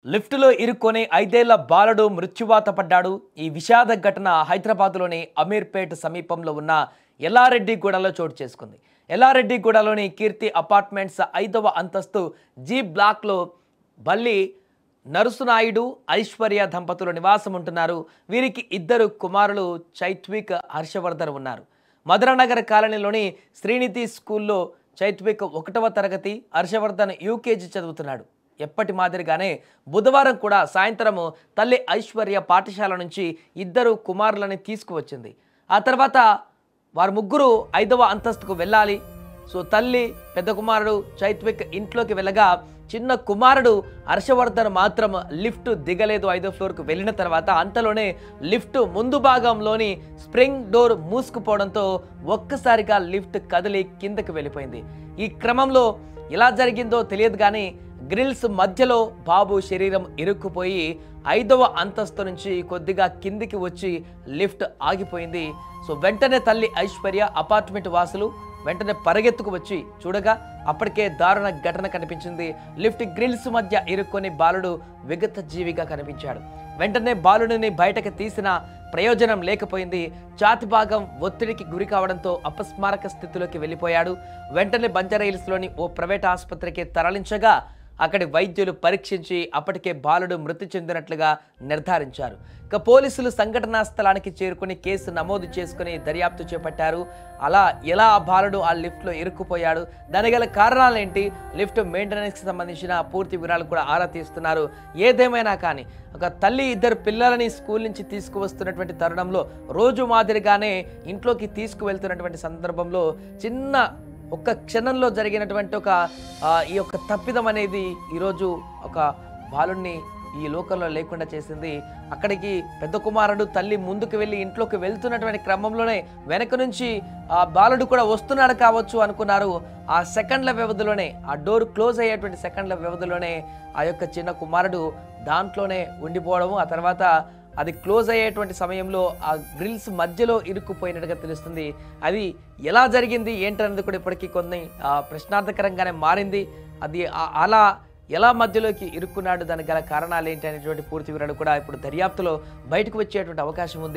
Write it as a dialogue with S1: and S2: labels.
S1: లిఫ్టులో ఇరుక్కొని 5 ఏళ్ల బాలుడు మృత్యువాత పడ్డాడు. ఈ విషాద ఘటన హైదరాబాద్లోని అమీర్పేట్ సమీపంలో ఉన్న ఎల్లారెడ్డిగూడలో చోటు చేసుకుంది. ఎల్లారెడ్డిగూడలోని కీర్తి అపార్ట్మెంట్స్ 5వ అంతస్తు జీ బ్లాక్లో బల్లి నరుసునాయుడు, ఐశ్వర్య దంపతులు నివాసం ఉంటున్నారు. వీరికి 2 కుమారులు చైత్విక్, హర్షవర్ధన్ ఉన్నారు. మధురానగర్ కాలనీలోని శ్రీనిధి స్కూల్లో చైత్విక్ 1వ తరగతి, హర్షవర్ధన్ యూకేజీ చదువుతున్నాడు. ఎప్పటి మాదిరిగానే బుధవారం కూడా సాయంత్రం తల్లి ఐశ్వర్య పాఠశాల నుంచి 2 కుమారులని తీసుకువచ్చింది. ఆ తర్వాత వారు ముగ్గురు 5వ అంతస్తుకు వెళ్ళాలి. సో తల్లి, పెద్ద కుమారుడు చైత్విక్ ఇంట్లోకి వెళ్ళగా చిన్న కుమారుడు హర్షవర్ధన్ మాత్రం లిఫ్ట్ దిగలేదు. 5వ ఫ్లోర్కు వెళ్ళిన తర్వాత అంతలోనే లిఫ్ట్ ముందు భాగంలోని స్ప్రింగ్ డోర్ మూసుకుపోవడంతో ఒక్కసారిగా లిఫ్ట్ కదిలి కిందకి వెళ్ళిపోయింది. ఈ క్రమంలో ఎలా జరిగిందో తెలియదు కానీ గ్రిల్స్ మధ్యలో బాబు శరీరం ఇరుక్కుపోయి 5వ అంతస్తు నుంచి కొద్దిగా కిందికి వచ్చి లిఫ్ట్ ఆగిపోయింది. సో వెంటనే తల్లి ఐశ్వర్య, అపార్ట్మెంట్ వాసులు వెంటనే పరిగెత్తుకు వచ్చి చూడగా అప్పటికే దారుణ ఘటన కనిపించింది. లిఫ్ట్ గ్రిల్స్ మధ్య ఇరుక్కొని బాలుడు విగత జీవిగా కనిపించాడు. వెంటనే బాలుడిని బయటకు తీసిన ప్రయోజనం లేకపోయింది. ఛాతి భాగం ఒత్తిడికి గురి కావడంతో అపస్మారక స్థితిలోకి వెళ్ళిపోయాడు. వెంటనే బంజారాహిల్స్లోని ఓ ప్రైవేట్ ఆసుపత్రికి తరలించగా అక్కడి వైద్యులు పరీక్షించి అప్పటికే బాలుడు మృతి చెందినట్లుగా నిర్ధారించారు. ఇక పోలీసులు సంఘటనా స్థలానికి చేరుకుని కేసు నమోదు చేసుకుని దర్యాప్తు చేపట్టారు. అలా ఎలా ఆ బాలుడు ఆ లిఫ్ట్లో ఇరుక్కుపోయాడు, దాని గల కారణాలేంటి, లిఫ్ట్ మెయింటెనెన్స్కి సంబంధించిన పూర్తి వివరాలు కూడా ఆరా తీస్తున్నారు. ఏదేమైనా కానీ ఒక తల్లి 2 పిల్లలని స్కూల్ నుంచి తీసుకువస్తున్నటువంటి తరుణంలో రోజు మాదిరిగానే ఇంట్లోకి తీసుకువెళ్తున్నటువంటి సందర్భంలో ఒక్క క్షణంలో జరిగినటువంటి ఈ యొక్క తప్పిదం అనేది ఈరోజు ఒక బాలుడిని ఈ లోకంలో లేకుండా చేసింది. అక్కడికి పెద్ద కుమారుడు తల్లి ముందుకు వెళ్ళి ఇంట్లోకి వెళ్తున్నటువంటి క్రమంలోనే వెనక నుంచి ఆ బాలుడు కూడా వస్తున్నాడు కావచ్చు అనుకున్నారు. ఆ సెకండ్ల వ్యవధిలోనే, ఆ డోర్ క్లోజ్ అయ్యేటువంటి సెకండ్ల వ్యవధిలోనే ఆ యొక్క చిన్న కుమారుడు దాంట్లోనే ఉండిపోవడము, ఆ తర్వాత అది క్లోజ్ అయ్యేటువంటి సమయంలో ఆ గ్రిల్స్ మధ్యలో ఇరుక్కుపోయినట్టుగా తెలుస్తుంది. అది ఎలా జరిగింది ఏంటనేది కూడా ఇప్పటికీ కొన్ని ప్రశ్నార్థకరంగానే మారింది. అది అలా ఎలా మధ్యలోకి ఇరుక్కున్నాడు, దానికి గల కారణాలు ఏంటి అనేటువంటి పూర్తి వివరాలు కూడా ఇప్పుడు దర్యాప్తులో బయటకు వచ్చేటువంటి అవకాశం ఉంది.